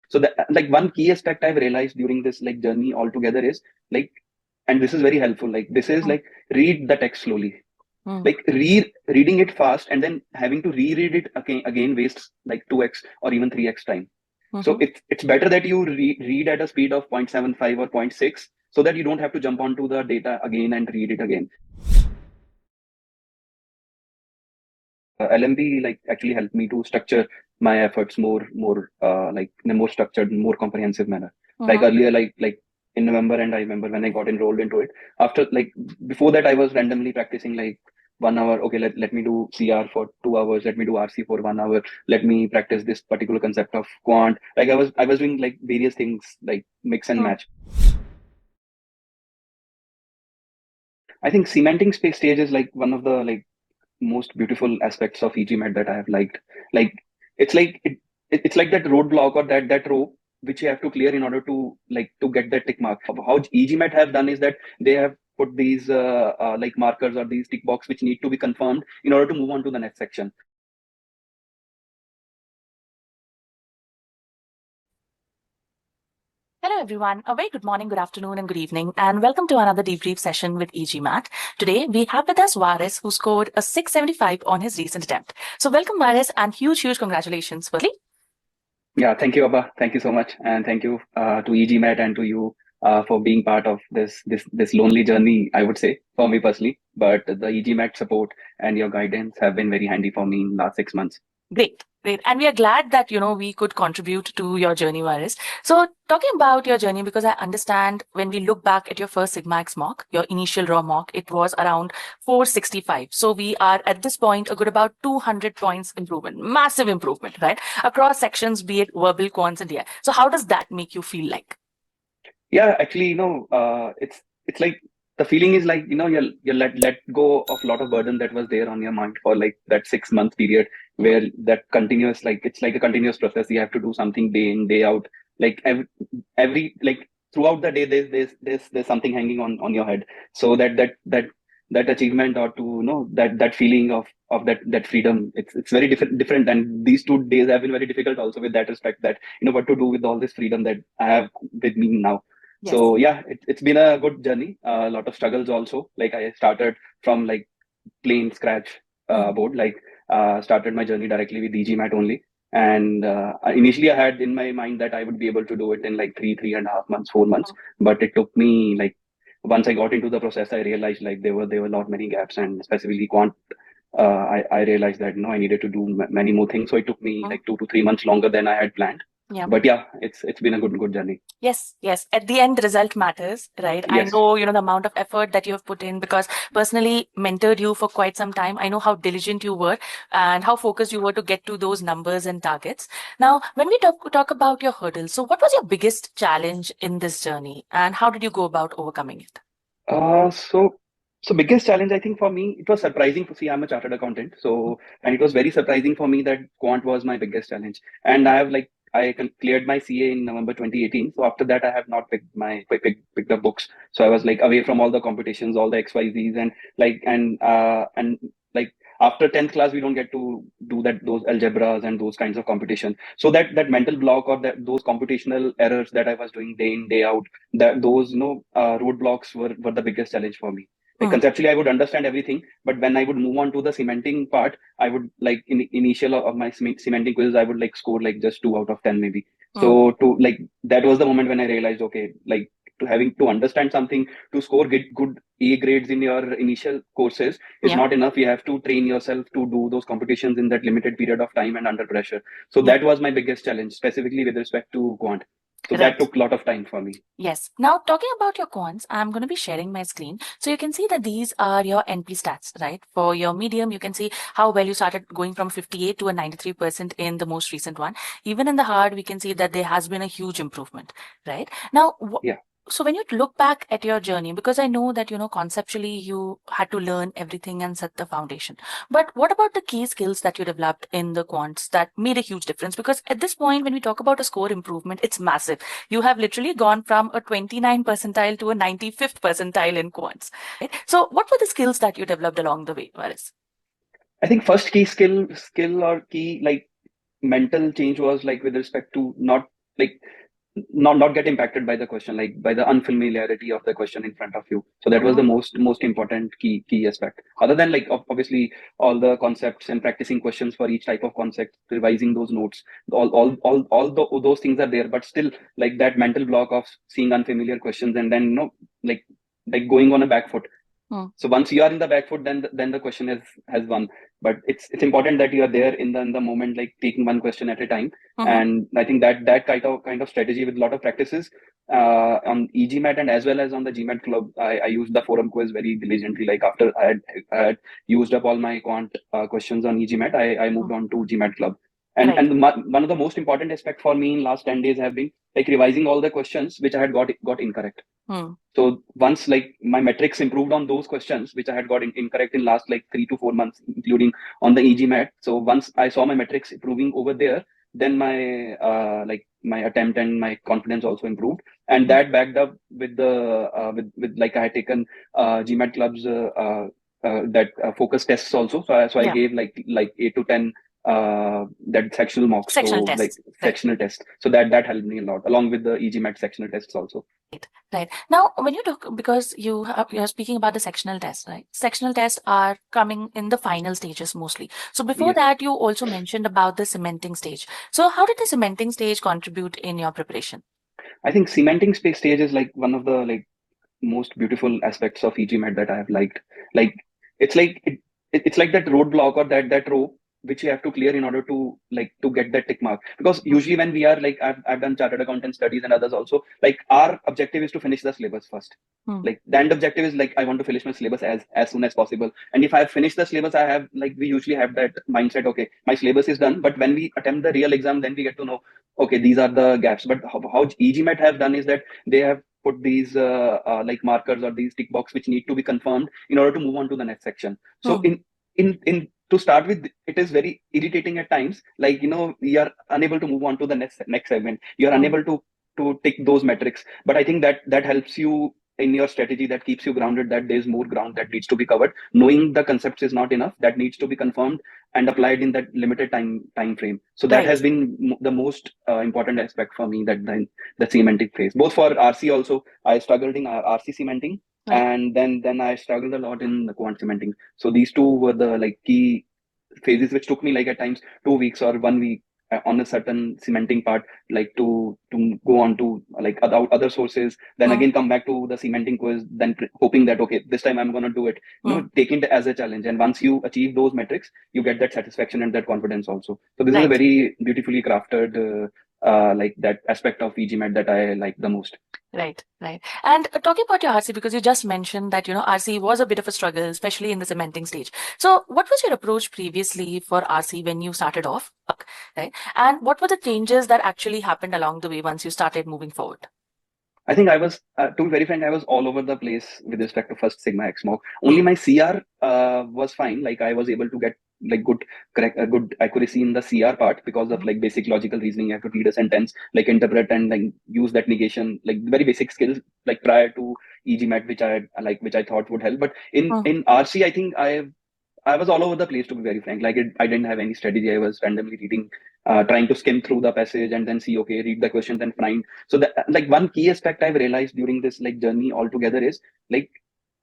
So that like one key aspect I've realized during this like journey altogether is like, and this is very helpful. Like this is like read the text slowly. Mm. Like reading it fast and then having to reread it again wastes like 2x or even 3x time. So Mhm. it's better that you read at a speed of 0.75 or zero point 0.6 so that you don't have to jump onto the data again and read it again. LMB like actually helped me to structure my efforts more like in a more structured, more comprehensive manner. Like Mhm. earlier, like in November, and I remember when I got enrolled into it. After like before that, I was randomly practicing like 1 hour. Okay, let me do CR for 2 hours. Let me do RC for 1 hour. Let me practice this particular concept of quant. Like I was doing like various things like mix and Mm. match. I think cementing space stage is like one of the like most beautiful aspects of eGMAT that I have liked. Like it's like it's like that roadblock or that rope which you have to clear in order to like to get that tick mark. How eGMAT have done is that they have put these like markers or these tick box which need to be confirmed in order to move on to the next section. Hello, everyone. A very good morning, good afternoon, and good evening, and welcome to another debrief session with eGMAT. Today, we have with us Waras, who scored a 675 on his recent attempt. So, welcome, Waras, and huge congratulations, firstly. Yeah, thank you, Abba. Thank you so much, and thank you to eGMAT and to you for being part of this lonely journey. I would say for me personally, but the eGMAT support and your guidance have been very handy for me in last 6 months. Great. And we are glad that, we could contribute to your journey, Waris. So talking about your journey, because I understand when we look back at your first SigmaX mock, your initial raw mock, it was around 465. So we are at this point a good about 200 points improvement, massive improvement, right? Across sections, be it verbal, quants, and AI. So how does that make you feel like? Yeah, actually, it's like the feeling is like you let go of a lot of burden that was there on your mind for like that 6 month period where that continuous like it's like a continuous process. You have to do something day in day out. Like every like throughout the day, there's something hanging on your head. So that achievement or to that feeling of that freedom, it's very different. And these 2 days have been very difficult also with that respect that what to do with all this freedom that I have with me now. Yes. So yeah, it's been a good journey. A lot of struggles also. Like I started from like plain scratch Mm. board. Like started my journey directly with eGMAT only. And initially, I had in my mind that I would be able to do it in like 3.5 months, 4 months. But it took me like once I got into the process, I realized like there were a lot many gaps, and specifically quant. I realized that I needed to do many more things. So it took me Mm. like 2 to 3 months longer than I had planned. Yeah. But yeah, it's been a good journey. Yes. At the end, the result matters, right? I Yes. know, the amount of effort that you have put in because personally mentored you for quite some time. I know how diligent you were and how focused you were to get to those numbers and targets. Now, when we talk about your hurdles, so what was your biggest challenge in this journey and how did you go about overcoming it? So biggest challenge I think for me, it was surprising to see I'm a chartered accountant. So and it was very surprising for me that quant was my biggest challenge. And I have like cleared my CA in November 2018. So after that, I have not picked up books. So I was like away from all the competitions, all the XYZs, and like and like after 10th class, we don't get to do those algebras and those kinds of competition. So that mental block or that those computational errors that I was doing day in day out, that those roadblocks were the biggest challenge for me. Like Hmm. conceptually I would understand everything, but when I would move on to the cementing part, I would like in initial of my cementing quizzes, I would like score like just 2 out of 10 maybe. Hmm. So to like that was the moment when I realized, okay, like to having to understand something to score good A grades in your initial courses is Yeah. not enough. You have to train yourself to do those competitions in that limited period of time and under pressure. So Yeah. that was my biggest challenge, specifically with respect to quant. So that Right. took a lot of time for me. Yes. Now, talking about your quants, I'm going to be sharing my screen. So you can see that these are your NP stats, right? For your medium, you can see how well you started going from 58 to a 93% in the most recent one. Even in the hard, we can see that there has been a huge improvement, right? Now, Yeah. so when you look back at your journey, because I know that, conceptually you had to learn everything and set the foundation. But what about the key skills that you developed in the quants that made a huge difference? Because at this point, when we talk about a score improvement, it's massive. You have literally gone from a 29 percentile to a 95th percentile in quants. Right? So what were the skills that you developed along the way, Varis? I think first key skill or key like mental change was like with respect to not like not get impacted by the question, like by the unfamiliarity of the question in front of you. So that was the most important key aspect. Other than like obviously all the concepts and practicing questions for each type of concept, revising those notes, those things are there. But still, like that mental block of seeing unfamiliar questions and then like going on a back foot. So once you are in the back foot, then the question has won. But it's important that you are there in the moment, like taking one question at a time. And I think that kind of strategy with a lot of practices on eGMAT and as well as on the GMAT club, I used the forum quiz very diligently. Like after I had used up all my quant questions on eGMAT, I moved on to GMAT club. And Right. and one of the most important aspect for me in last 10 days have been like revising all the questions which I had got incorrect. So once like my metrics improved on those questions which I had got incorrect in last like 3 to 4 months, including on the eGMAT. So once I saw my metrics improving over there, then my like my attempt and my confidence also improved, and that backed up with the with like I had taken GMAT clubs that focus tests also. So I gave like 8 to 10 that sectional mocks, Sectional so like tests. sectional test. So that helped me a lot, along with the eGMAT sectional tests also. Right. Now, when you talk, because you're speaking about the sectional tests, right? Sectional tests are coming in the final stages mostly. So before that, you also mentioned about the cementing stage. So how did the cementing stage contribute in your preparation? I think cementing stage is like one of the like most beautiful aspects of eGMAT that I have liked. Like it's like it's like that roadblock or that rope which you have to clear in order to like to get that tick mark. Because usually when we are like I've done chartered accountant studies and others also, like our objective is to finish the syllabus first. Like the end objective is like I want to finish my syllabus as soon as possible. And if I have finished the syllabus, I have like we usually have that mindset, okay, my syllabus is done. But when we attempt the real exam, then we get to know, okay, these are the gaps. But how eGMAT have done is that they have put these like markers or these tick box which need to be confirmed in order to move on to the next section. So in to start with, it is very irritating at times. Like we are unable to move on to the next segment. You are unable to tick those metrics. But I think that helps you in your strategy, that keeps you grounded, that there's more ground that needs to be covered. Knowing the concepts is not enough, that needs to be confirmed and applied in that limited time frame. So that has been the most important aspect for me, that the cementing phase. Both for RC also, I struggled in RC cementing, and then I struggled a lot in the quant cementing. So these two were the like key phases which took me like at times 2 weeks or 1 week on a certain cementing part, like to go on to like other sources, then again come back to the cementing quiz, then hoping that okay, this time I'm going to do it, taking it as a challenge. And once you achieve those metrics, you get that satisfaction and that confidence also. So this is a very beautifully crafted like that aspect of eGMAT that I like the most. Right. And talking about your RC, because you just mentioned that, RC was a bit of a struggle, especially in the cementing stage. So what was your approach previously for RC when you started off? Right. And what were the changes that actually happened along the way once you started moving forward? I think I was, to be very frank, I was all over the place with respect to first Sigma XMOC. Only my CR was fine. Like I was able to get like good accuracy in the CR part because of like basic logical reasoning. I have to read a sentence, like interpret and like use that negation, like very basic skills, like prior to eGMAT, which I thought would help. But in RC, I think I was all over the place, to be very frank. Like I didn't have any strategy. I was randomly reading, trying to skim through the passage and then see, okay, read the questions and find. So that like one key aspect I've realized during this like journey altogether is like,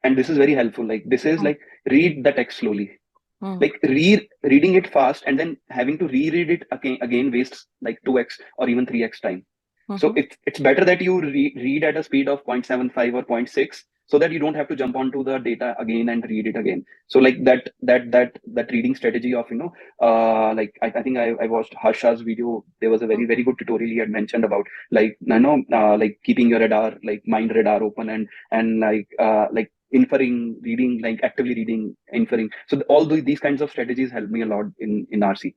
and this is very helpful. Like this is like read the text slowly. Like reading it fast and then having to reread it again wastes like 2x or even 3x time. So it's better that you read at a speed of 0.75 or 0.6, so that you don't have to jump onto the data again and read it again. So like that reading strategy of like I think I watched Harsha's video. There was a very good tutorial he had mentioned about like like keeping your radar, like mind radar open, and like inferring, reading, like actively reading, inferring. So all these kinds of strategies help me a lot in RC.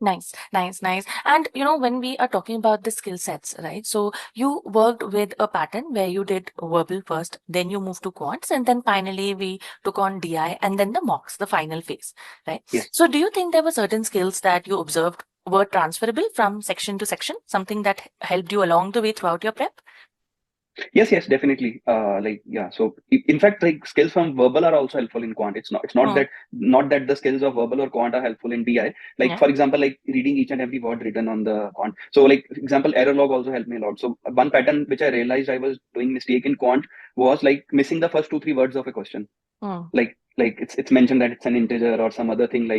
Nice. And when we are talking about the skill sets, right? So you worked with a pattern where you did verbal first, then you moved to quants, and then finally we took on DI and then the mocks, the final phase, right? Yes. So do you think there were certain skills that you observed were transferable from section to section, something that helped you along the way throughout your prep? Yes, definitely. So in fact, like skills from verbal are also helpful in quant. It's not Hmm. that the skills of verbal or quant are helpful in DI. Like Yeah. for example, like reading each and every word written on the quant. So like example, error log also helped me a lot. So one pattern which I realized I was doing mistake in quant was like missing the first two, three words of a question. Hmm. Like it's mentioned that it's an integer or some other thing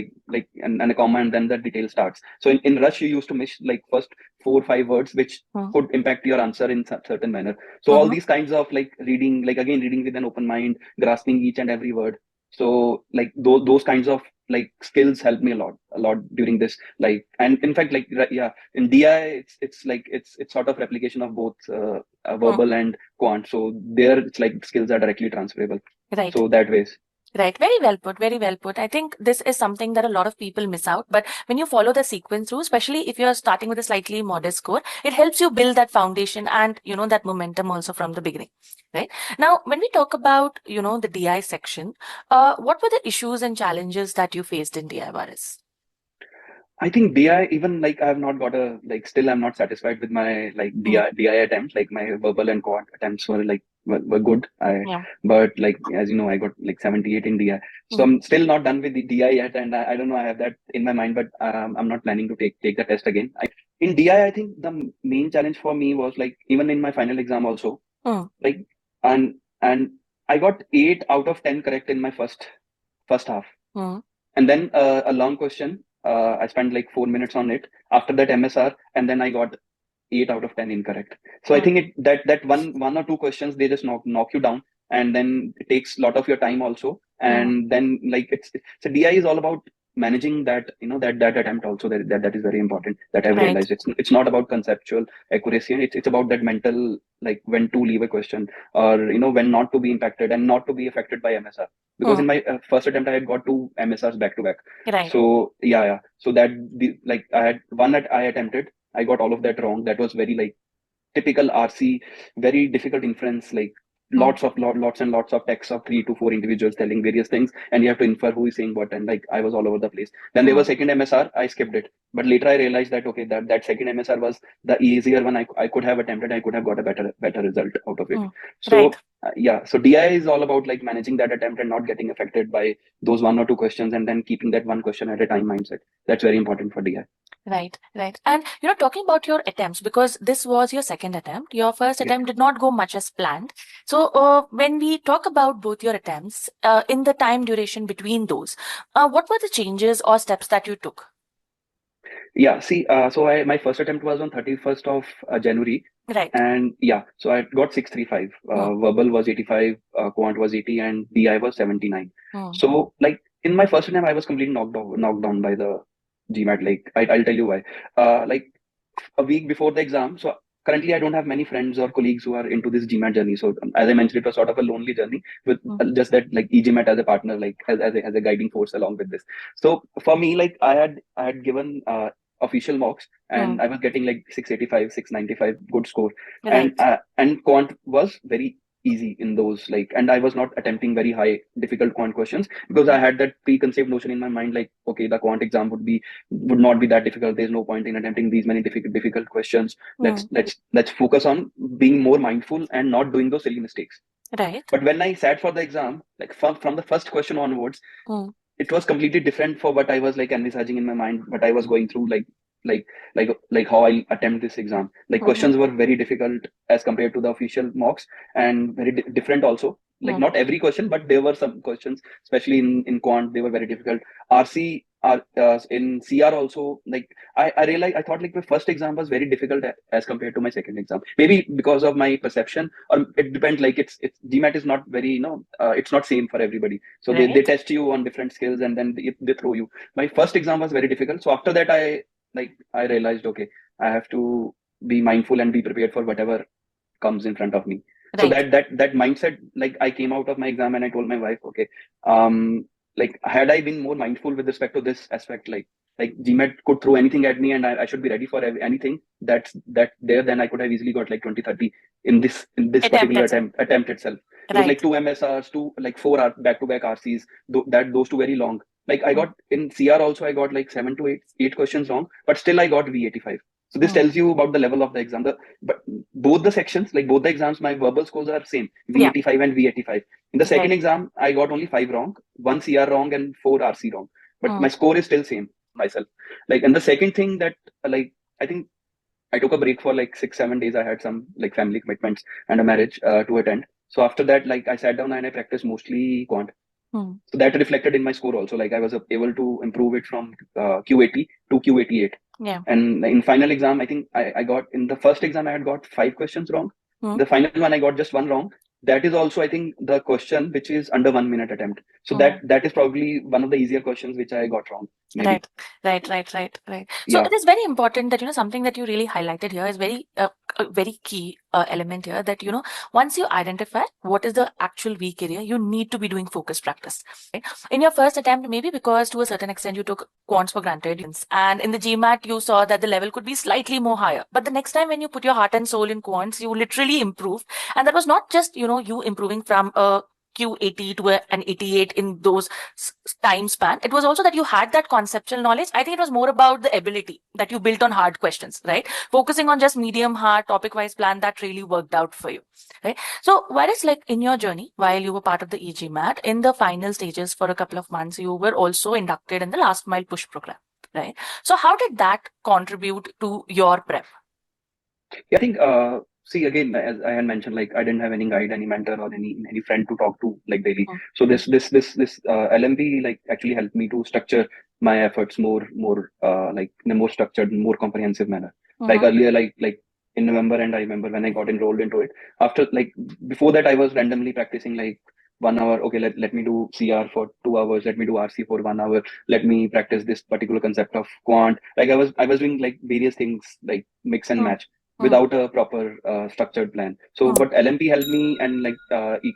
and a comma, and then the detail starts. So in rush you used to miss like first 4 or 5 words which Hmm. could impact your answer in certain manner. So all Mhm. these kinds of like reading, like again reading with an open mind, grasping each and every word. So like those kinds of like skills help me a lot during this. Like, and in fact, like yeah, in DI it's sort of replication of both Hmm. verbal and quant. So there it's like skills are directly transferable. Right. So that ways. Right. Very well put. Very well put. I think this is something that a lot of people miss out. But when you follow the sequence through, especially if you're starting with a slightly modest score, it helps you build that foundation and, that momentum also from the beginning. Right. Now, when we talk about, the DI section, what were the issues and challenges that you faced in DI, Varis? I think DI, even like I have not got a like still I'm not satisfied with my like Hmm. DI attempts. Like my verbal and quant attempts were like were good. Yeah. But like as you know, I got like 78 in DI. So Hmm. I'm still not done with the DI yet, and I don't know. I have that in my mind, but I'm not planning to take the test again. In DI, I think the main challenge for me was like even in my final exam also, Hmm. like and I got 8 out of 10 correct in my first half. Hmm. And then a long question. I spent like 4 minutes on it. After that MSR, and then I got 8 out of 10 incorrect. So I Hmm. think that one or two questions they just knock you down, and then it takes a lot of your time also. Hmm. And then like so DI is all about managing that that attempt also. That is very important. That I've Right. realized it's not about conceptual accuracy. It's about that mental, like when to leave a question, or when not to be impacted and not to be affected by MSR. Because Hmm. in my first attempt I had got 2 MSRs back to back. Right. So yeah. So that like I had one that I attempted, I got all of that wrong. That was very like typical RC, very difficult inference, like Hmm. lots and lots of text of 3 to 4 individuals telling various things, and you have to infer who is saying what, and like I was all over the place. Then there Hmm. was second MSR, I skipped it. But later I realized that okay, that second MSR was the easier one I could have attempted. I could have got a better result out of it. Hmm. Right. So yeah, so DI is all about like managing that attempt and not getting affected by those one or two questions, and then keeping that one question at a time mindset. That's very important for DI. Right, right. And talking about your attempts, because this was your second attempt, your first Yeah. attempt did not go much as planned. So, when we talk about both your attempts, in the time duration between those, what were the changes or steps that you took? Yeah, see, so my first attempt was on 31st of January, Right. and yeah, so I got 635. Hmm. Verbal was 85, quant was 80, and DI was 79. Hmm. So like in my first attempt, I was completely knocked down by the GMAT. Like I'll tell you why. Like a week before the exam. So currently, I don't have many friends or colleagues who are into this GMAT journey. So as I mentioned, it was sort of a lonely journey with Hmm. just that like eGMAT as a partner, like as a guiding force along with this. So for me, like I had given official mocks, Hmm. and I was getting like 685, 695, good score, Right. and quant was very easy in those, like, and I was not attempting very high difficult quant questions because I had that preconceived notion in my mind, like okay, the quant exam would not be that difficult. There's no point in attempting these many difficult questions. Hmm. Let's focus on being more mindful and not doing those silly mistakes. Right. But when I sat for the exam, like from the first question onwards, Hmm. it was completely different for what I was like envisaging in my mind, what I was going through, like like how I'll attempt this exam. Like Hmm. questions were very difficult as compared to the official mocks, and very different also. Like Hmm. not every question, but there were some questions, especially in quant, they were very difficult. RC in CR also, like I realized I thought like my first exam was very difficult as compared to my second exam. Maybe because of my perception, or it depends. Like it's GMAT is not very it's not same for everybody. So they Right. test you on different skills, and then they throw you. My first exam was very difficult. So after that, I realized, okay, I have to be mindful and be prepared for whatever comes in front of me. So Right. that mindset, like I came out of my exam and I told my wife, okay, like had I been more mindful with respect to this aspect, like GMAT could throw anything at me, and I should be ready for anything that there, then I could have easily got like 20, 30 in this Attempt particular itself. attempt itself. Because like Right. 2 MSRs, two like 4 back-to-back RCs, those two very long. Like I Hmm. got in CR also, I got like 7 to 8 questions wrong, but still I got V85. So this tells you about the level of the exam. But both the sections, like both the exams, my verbal scores are same, Yeah. V85 and V85. In the second Right. exam, I got only 5 wrong, 1 CR wrong, and 4 RC wrong. But my score is still same myself. Like, and the second thing that, like, I think I took a break for like 6, 7 days. I had some like family commitments and a marriage to attend. So after that, like I sat down and I practiced mostly quant. So that reflected in my score also. Like I was able to improve it from Q80 to Q88. Yeah. And in final exam, I think I got, in the first exam, I had got 5 questions wrong. The final one, I got just one wrong. That is also, I think, the question which is under 1 minute attempt. So that is probably one of the easier questions which I got wrong. Maybe. Right. So Yeah. it is very important that, something that you really highlighted here is very, a very key element here, that, once you identify what is the actual weak area, you need to be doing focus practice. Right? In your first attempt, maybe because to a certain extent you took quants for granted, and in the GMAT you saw that the level could be slightly more higher. But the next time when you put your heart and soul in quants, you literally improved. And that was not just, you improving from a Q80 to an 88 in those time span. It was also that you had that conceptual knowledge. I think it was more about the ability that you built on hard questions, right? Focusing on just medium hard topic wise plan, that really worked out for you, right? So whereas like in your journey, while you were part of the eGMAT, in the final stages for a couple of months, you were also inducted in the last mile push program, right? So how did that contribute to your prep? Yeah, I think, see, again, as I had mentioned, like I didn't have any guide, any mentor, or any friend to talk to like daily. So this LMB like actually helped me to structure my efforts more like in a more structured, more comprehensive manner. Like earlier, like in November, and I remember when I got enrolled into it. After, like, before that, I was randomly practicing like 1 hour. Okay, let me do CR for 2 hours. Let me do RC for 1 hour. Let me practice this particular concept of quant. Like I was doing like various things, like mix and match, without a proper structured plan. So, but LMP helped me, and like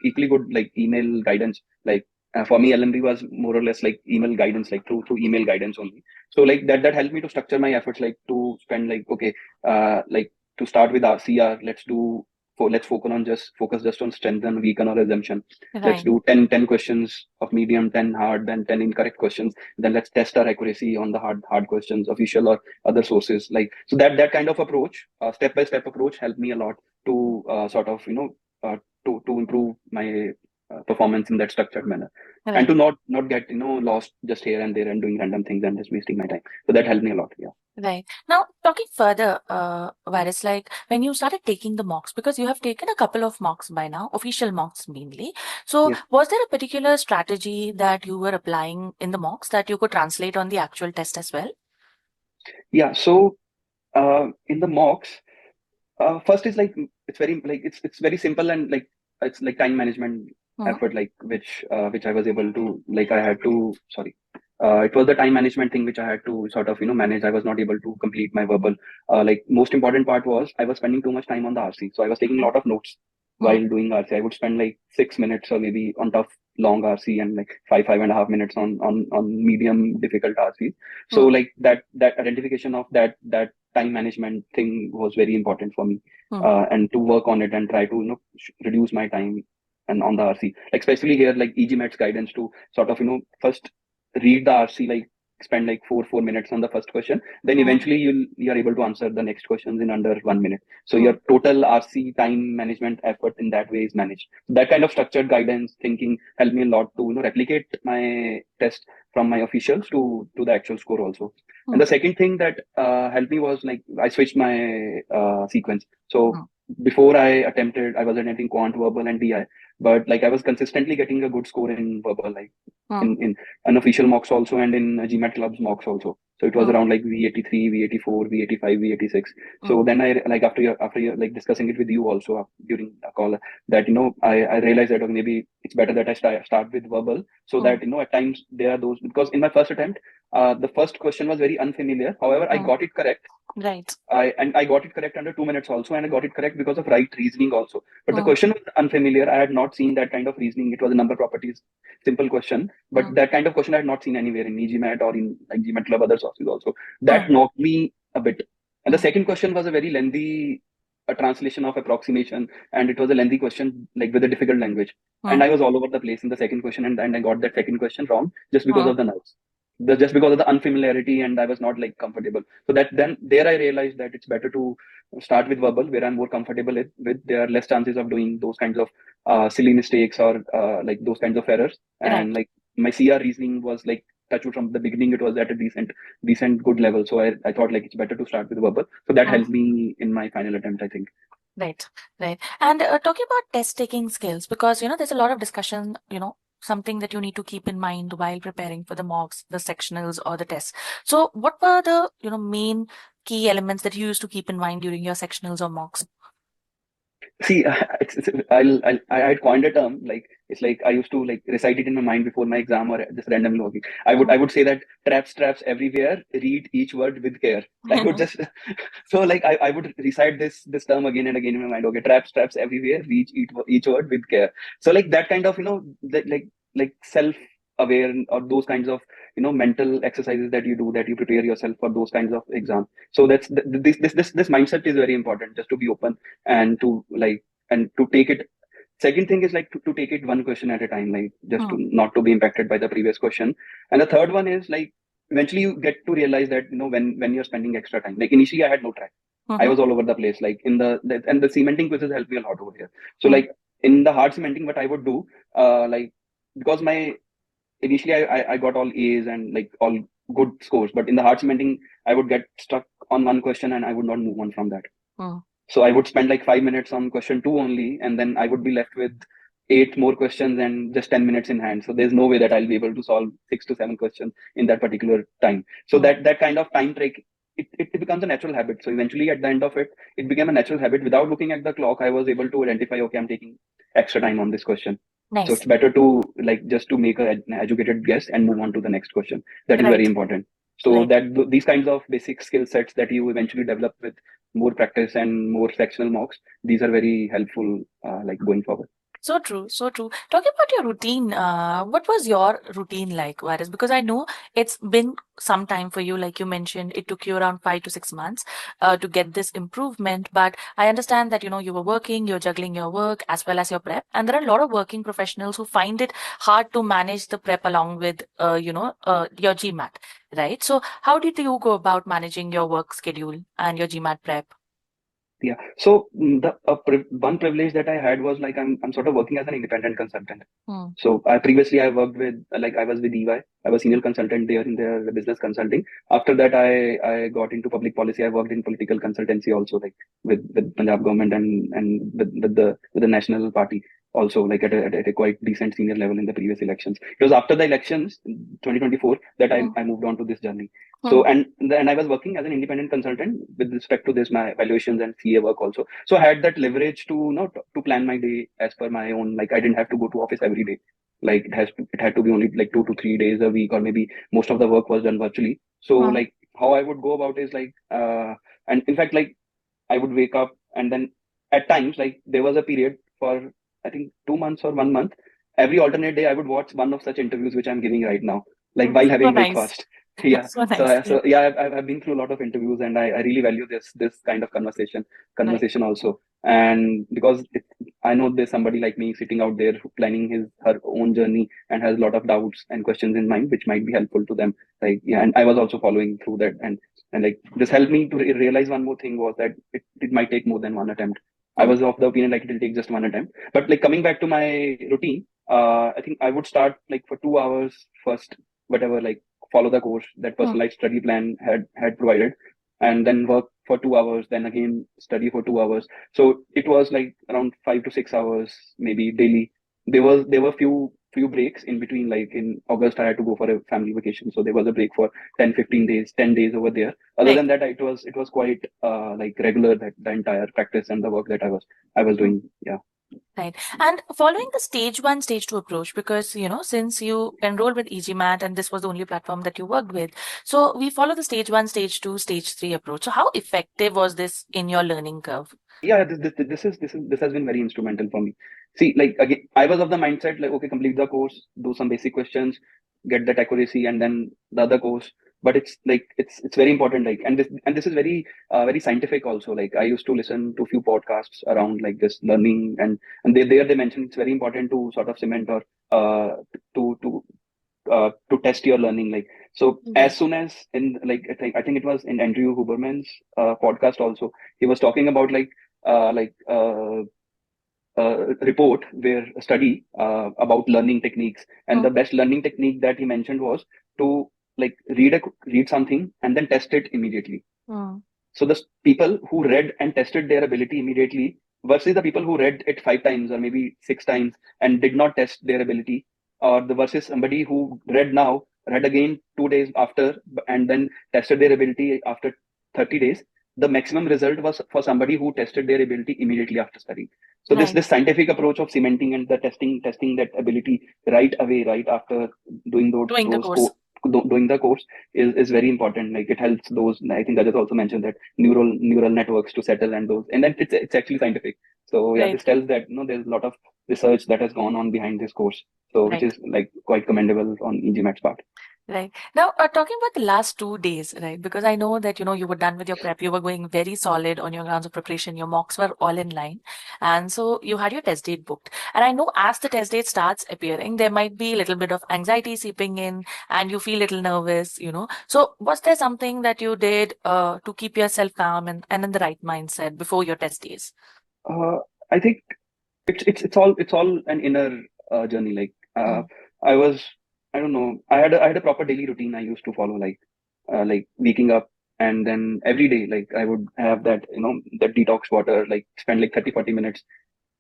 equally good like email guidance. Like for me, LMP was more or less like email guidance, like through email guidance only. So like that helped me to structure my efforts, like to spend like, okay, like to start with our CR, let's focus just on strength and weaken or assumption. Let's Right. do 10 questions of medium, 10 hard, then 10 incorrect questions. Then let's test our accuracy on the hard questions, official or other sources. Like, so that kind of approach, step by step approach, helped me a lot to sort of to improve my performance in that structured manner, and Right. to not get lost just here and there and doing random things and just wasting my time. So that helped me a lot. Yeah. Right. Now, talking further, Varys, like when you started taking the mocks, because you have taken a couple of mocks by now, official mocks mainly. So, Yes. was there a particular strategy that you were applying in the mocks that you could translate on the actual test as well? Yeah. So in the mocks, first is like, it's very simple, and like it's like time management effort, like which I was able to, like I had to, sorry, it was the time management thing which I had to sort of manage. I was not able to complete my verbal. Like, most important part was I was spending too much time on the RC, so I was taking a lot of notes while doing RC. I would spend like 6 minutes or maybe on tough long RC, and like 5.5 minutes on medium difficult RC. So like that identification of that time management thing was very important for me, and to work on it and try to reduce my time and on the RC, like especially here, like eGMAT's guidance to sort of first read the RC, like spend like 4 minutes on the first question, then eventually you're able to answer the next questions in under 1 minute. So your total RC time management effort in that way is managed. That kind of structured guidance thinking helped me a lot to replicate my test from my officials to the actual score also. And the second thing that helped me was, like, I switched my sequence. So before I was attempting quant, verbal, and DI, but like I was consistently getting a good score in verbal, like in unofficial mocks also, and in GMAT clubs mocks also. So it was around like V83, V84, V85, V86. So then I, like, after you like discussing it with you also during a call, that I realized that, okay, maybe it's better that I start with verbal, so that at times there are those, because in my first attempt, the first question was very unfamiliar. However, I got it correct. Right. I got it correct under 2 minutes also, and I got it correct because of right reasoning also. But the question was unfamiliar. I had not seen that kind of reasoning. It was a number properties, simple question, but that kind of question I had not seen anywhere in eGMAT or in like GMAT Club other sources also. That knocked me a bit. And the second question was a very lengthy translation of approximation, and it was a lengthy question, like with a difficult language. And I was all over the place in the second question, and I got that second question wrong just because of the nerves. just because of the unfamiliarity, and I was not like comfortable. So that then there I realized that it's better to start with verbal, where I'm more comfortable with. There are less chances of doing those kinds of silly mistakes or like those kinds of errors. Right. And like my CR reasoning was like touchwood from the beginning, it was at a decent good level. So I thought like it's better to start with verbal. So that Mm. helped me in my final attempt, I think. Right, right. And talking about test taking skills, because there's a lot of discussion, something that you need to keep in mind while preparing for the mocks, the sectionals, or the tests. So, what were the main key elements that you used to keep in mind during your sectionals or mocks? See, I had coined a term like it's like I used to like recite it in my mind before my exam or just randomly walking. I would say that traps everywhere. Read each word with care. I would just so like I would recite this term again and again in my mind. Okay, traps everywhere. Read each word with care. So like that kind of like self aware or those kinds of mental exercises that you do, that you prepare yourself for those kinds of exams. So that's this mindset is very important, just to be open and to like and to take it. Second thing is like to take it one question at a time, like just to Mm, not to be impacted by the previous question. And the third one is like eventually you get to realize that when you're spending extra time. Like initially I had no track. I mhm, was all over the place, like in and the cementing quizzes helped me a lot over here. So mm, like in the hard cementing, what I would do, like because my initially I got all A's and like all good scores, but in the hard cementing I would get stuck on one question and I would not move on from that. mm, So I would spend like 5 minutes on question two only, and then I would be left with eight more questions and just 10 minutes in hand. So there's no way that I'll be able to solve 6 to 7 questions in that particular time. So mm. that kind of time trick, it becomes a natural habit. So eventually at the end of it, it became a natural habit. Without looking at the clock, I was able to identify, okay, I'm taking extra time on this question. So Nice. it's better to like just to make an educated guess and move on to the next question. That is very Right, important. So right. that these kinds of basic skill sets that you eventually develop with more practice and more sectional mocks, these are very helpful like going forward. So true, so true. Talking about your routine, what was your routine like, Virus? Because I know it's been some time for you. Like you mentioned, it took you around 5 to 6 months to get this improvement. But I understand that you were working, you're juggling your work as well as your prep, and there are a lot of working professionals who find it hard to manage the prep along with your GMAT, right? So how did you go about managing your work schedule and your GMAT prep? Yeah. So one privilege that I had was like I'm sort of working as an independent consultant. Hmm. So previously I worked with like I was with EY. I was senior consultant there in their business consulting. After that, I got into public policy. I worked in political consultancy also, like with Punjab government and with the national party also, like at a quite decent senior level in the previous elections. It was after the elections, 2024, that Hmm. I moved on to this journey. Hmm. So and I was working as an independent consultant with respect to this my evaluations and CA work also. So I had that leverage to to plan my day as per my own. Like I didn't have to go to office every day. Like it had to be only like 2 to 3 days a week, or maybe most of the work was done virtually. So Hmm. like how I would go about is like and in fact like I would wake up, and then at times like there was a period for I think 2 months or 1 month. Every alternate day I would watch one of such interviews which I'm giving right now, like while So having nice. breakfast. Yeah. So So nice. Yeah. so yeah, I've been through a lot of interviews, and I really value this kind of Right. conversation also. And because I know there's somebody like me sitting out there who planning her own journey and has a lot of doubts and questions in mind, which might be helpful to them. Like yeah, and I was also following through that, and like this helped me to realize one more thing was that it might take more than one attempt. I Hmm. was of the opinion like it will take just one attempt. But like coming back to my routine, I think I would start like for 2 hours first, whatever, like follow the course that Hmm. personalized study plan had provided, and then work for 2 hours, then again study for 2 hours. So it was like around 5 to 6 hours maybe daily. There were few breaks in between. Like in August, I had to go for a family vacation, so there was a break for 10, 15 days, 10 days over there. Other Right. than that, it was quite like regular, that the entire practice and the work that I was Hmm. doing. Yeah. Right. And following the stage one, stage two approach, because, since you enrolled with eGMAT and this was the only platform that you worked with, so we follow the stage one, stage two, stage three approach. So how effective was this in your learning curve? Yeah, this has been very instrumental for me. See, like again, I was of the mindset like, okay, complete the course, do some basic questions, get that accuracy, and then the other course. But it's like it's very important, like, and this is very very scientific also. Like I used to listen to a few podcasts around like this learning, and they mentioned it's very important to sort of cement or to test your learning. Like So Right. as soon as in like I think it was in Andrew Huberman's podcast also, he was talking about uh, like uh, report where a study about learning techniques, and Mm, the best learning technique that he mentioned was to like read something and then test it immediately. mm, So the people who read and tested their ability immediately versus the people who read it 5 times or maybe 6 times and did not test their ability, or the versus somebody who read again 2 days after and then tested their ability after 30 days. The maximum result was for somebody who tested their ability immediately after studying. So this right. this scientific approach of cementing and the testing that ability right away, right after doing Doing the those course. doing the course is very important. Like it helps those. I think that is also mentioned that neural networks to settle, and those, and then it's actually scientific. So yeah, Right. this tells that there's a lot of research that has gone on behind this course. So which Right. is like quite commendable on eGMAT's part. Right. Now, talking about the last 2 days, right? Because I know that, you were done with your prep, you were going very solid on your grounds of preparation, your mocks were all in line. And so you had your test date booked. And I know as the test date starts appearing, there might be a little bit of anxiety seeping in and you feel a little nervous. So was there something that you did to keep yourself calm and in the right mindset before your test days? Uh, I think it's all an inner journey. Like Mm, I was, I don't know, I had a proper daily routine I used to follow, like waking up, and then every day like I would have that detox water, like spend like 30-40 minutes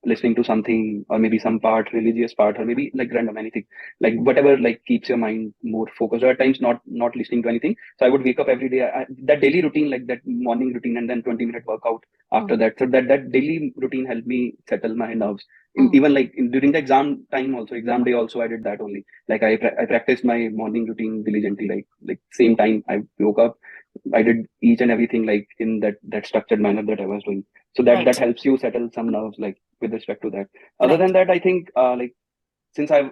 listening to something, or maybe some part religious part, or maybe like random anything, like whatever like keeps your mind more focused, or at times not listening to anything. So I would wake up every day, that daily routine, like that morning routine, and then 20-minute workout after mm, that. So that daily routine helped me settle my nerves. mm, Even like during the exam time also, exam day also, I did that only. Like I practiced my morning routine diligently, like same time I woke up, I did each and everything like in that structured manner that I was doing. So that right. helps you settle some nerves, like with respect to that. Other Right. than that, I think like since I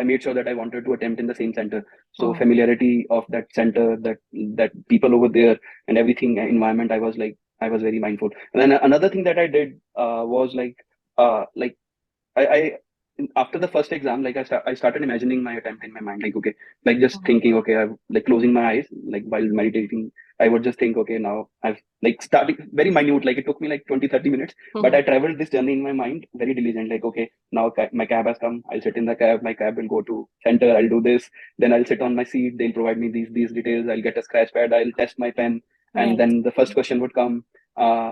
made sure that I wanted to attempt in the same center, so Mm, familiarity of that center, that people over there and everything, environment, I was very mindful. And then another thing that I did was like I after the first exam, like I started imagining my attempt in my mind, like okay, like just mm, thinking, okay, I'm like closing my eyes, like while meditating, I would just think, okay, now I've like starting very minute, like it took me like 20-30 minutes, but mm, I traveled this journey in my mind very diligent, like okay, now my cab has come, I'll sit in the cab, my cab will go to center, I'll do this, then I'll sit on my seat, they'll provide me these details, I'll get a scratch pad, I'll test my pen, and right. then the first question would come.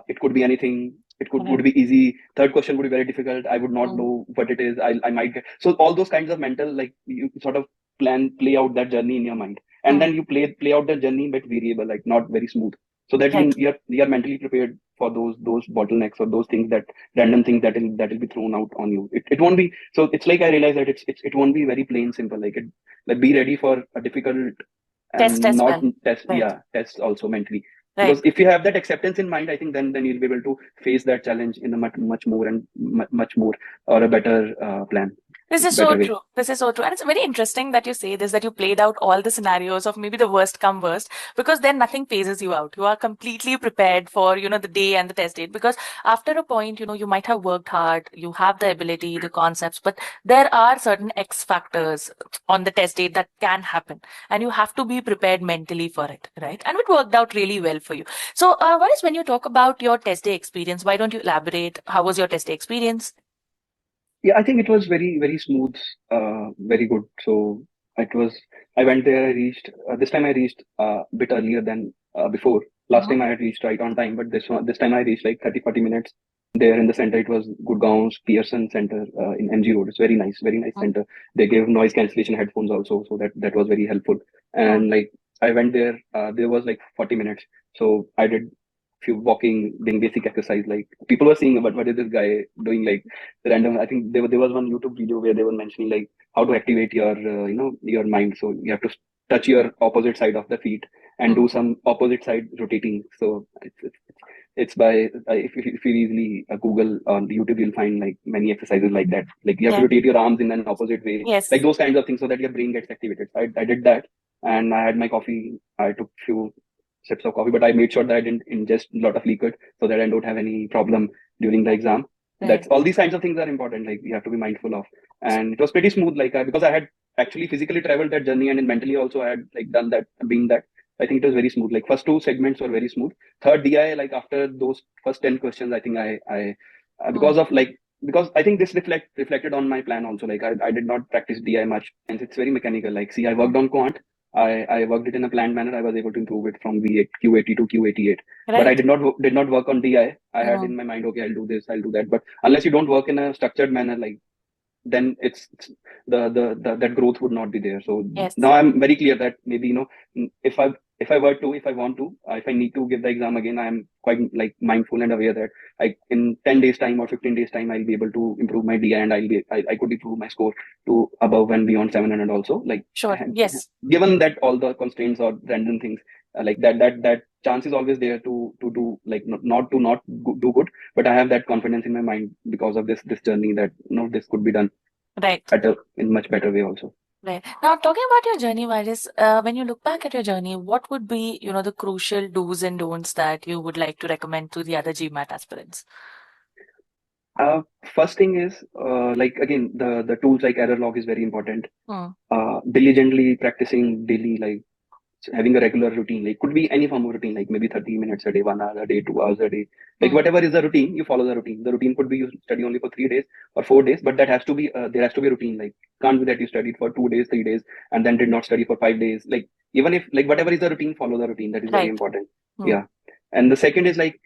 It could be anything. It would Right. be easy. Third question would be very difficult. I would not Mm, know what it is. I might get, so all those kinds of mental, like you sort of play out that journey in your mind, and mm, then you play out the journey but variable, like not very smooth, so that right. you're mentally prepared for those bottlenecks, or those things, that random things that will be thrown out on you. It won't be, so it's like I realize that it won't be very plain simple, like it, like be ready for a difficult Test and as not well. test, Right. yeah, test also mentally, Right. because if you have that acceptance in mind, I think then you'll be able to face that challenge in a much more and much more, or a better plan, This is so better way. true. This is so true. And it's very interesting that you say this, that you played out all the scenarios of maybe the worst come worst, because then nothing phases you out. You are completely prepared for, the day and the test date. Because after a point, you might have worked hard, you have the ability, the concepts, but there are certain X factors on the test date that can happen. And you have to be prepared mentally for it, right? And it worked out really well for you. So, what is when you talk about your test day experience, why don't you elaborate? How was your test day experience? Yeah, I think it was very smooth, very good. So it was. I went there. I reached. This time I reached a bit earlier than before. Last Mhm. time I had reached right on time, but this time I reached like 30-40 minutes there in the center. It was Gurgaon's Pearson Center in MG Road. It's very nice Mm, center. They gave noise cancellation headphones also, so that was very helpful. mm, And like I went there. There was like 40 minutes, so I did few walking, doing basic exercise. Like people were seeing, what is this guy doing? Like random. I think there was one YouTube video where they were mentioning like how to activate your your mind. So you have to touch your opposite side of the feet and mm. do some opposite side rotating. So it's by if you easily Google on YouTube, you'll find like many exercises like that. Like you have to Yeah. rotate your arms in an opposite way, like Yes. those kinds of things, so that your brain gets activated. So I did that, and I had my coffee. I took few sips of coffee, but I made sure that I didn't ingest a lot of liquid, so that I don't have any problem during the exam. Right. That's all, these kinds of things are important. Like you have to be mindful of. and it was pretty smooth. Like because I had actually physically traveled that journey, and then mentally also I had like done that, been that. I think it was very smooth. Like first two segments were very smooth. Third DI, like after those first 10 questions, I think I because of like because I think this reflected on my plan also. Like I did not practice DI much, and it's very mechanical. Like see, I worked on quant. I worked it in a planned manner. I was able to improve it from V8 Q80 to Q88. But I Right. did not work on DI. I had Mm. in my mind, okay, I'll do this, I'll do that. But unless you don't work in a structured manner, like then it's the that growth would not be there. So Yes. now I'm very clear that maybe if I want to if I need to give the exam again, I'm quite like mindful and aware that like in 10 days time or 15 days time I'll be able to improve my DI, and I could improve my score to above and beyond 700 also, like Sure. Yes. given that all the constraints or random things that chance is always there to do like not do good, but I have that confidence in my mind because of this journey that this could be done Right. at a in much better way also. Right. Now, talking about your journey, Virus, when you look back at your journey, what would be, the crucial do's and don'ts that you would like to recommend to the other GMAT aspirants? First thing is like again the tools like error log is very important. Hmm. Diligently practicing daily, like having a regular routine, like could be any form of routine, like maybe 30 minutes a day, 1 hour a day, 2 hours a day, like Hmm. whatever is the routine, you follow the routine. The routine could be you study only for 3 days or 4 days, but that has to be there has to be a routine. Like can't be that you studied for 2 days, 3 days, and then did not study for 5 days. Like even if like whatever is the routine, follow the routine. That is very Right. important. Hmm. Yeah. And the second is like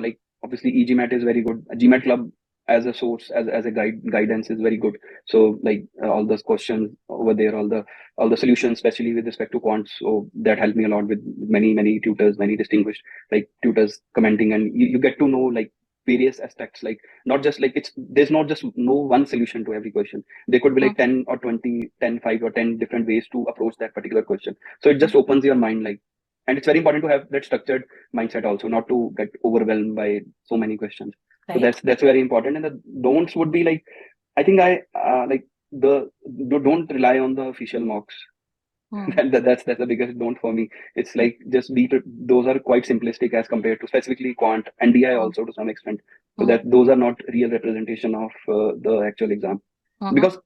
like obviously eGMAT is very good. A GMAT club as a source, as a guidance is very good. So like all those questions over there, all the solutions, especially with respect to quants. So that helped me a lot with many tutors, many distinguished like tutors commenting, and you get to know like various aspects. Like not just like there's not just no one solution to every question. There could be Hmm. like 10 or 20, 10, 5 or 10 different ways to approach that particular question. So it just opens your mind, like, and it's very important to have that structured mindset also, not to get overwhelmed by so many questions. So Right. that's very important. And the don'ts would be like I think I like don't rely on the official mocks. Hmm. That's the biggest don't for me. It's like just those are quite simplistic as compared to specifically quant and DI Hmm. also to some extent. So Hmm. that those are not real representation of the actual exam. Hmm. Because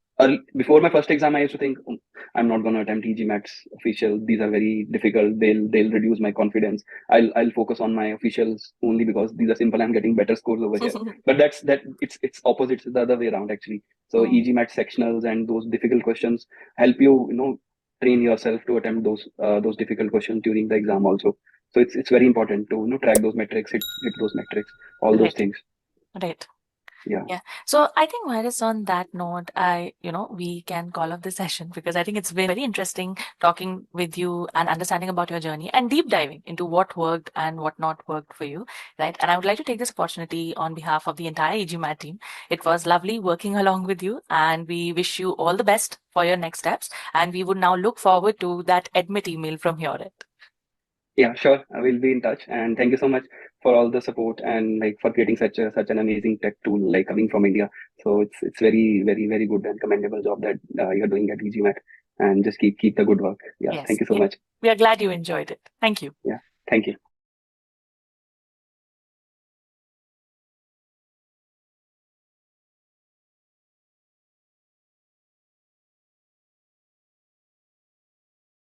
before my first exam, I used to think, "Oh, I'm not going to attempt eGMATs official. These are very difficult. They'll reduce my confidence. I'll focus on my officials only because these are simple. I'm getting better scores over here." But it's opposite. It's the other way around actually. So Hmm. eGMAT sectionals and those difficult questions help you train yourself to attempt those difficult questions during the exam also. So it's very important to track those metrics, hit those metrics, all those Right. things. Right. Yeah. Yeah. So I think, Virus, on that note, we can call off the session because I think it's been very interesting talking with you and understanding about your journey and deep diving into what worked and what not worked for you, right? And I would like to take this opportunity on behalf of the entire eGMAT team. It was lovely working along with you, and we wish you all the best for your next steps. And we would now look forward to that admit email from your end. Yeah, sure. I will be in touch. And thank you so much for all the support and like for creating such an amazing tech tool like coming from India. So it's very good and commendable job that you're doing at eGMAT. And just keep the good work. Yeah, Yes. thank you so Yeah. much. We are glad you enjoyed it. Thank you. Yeah, thank you.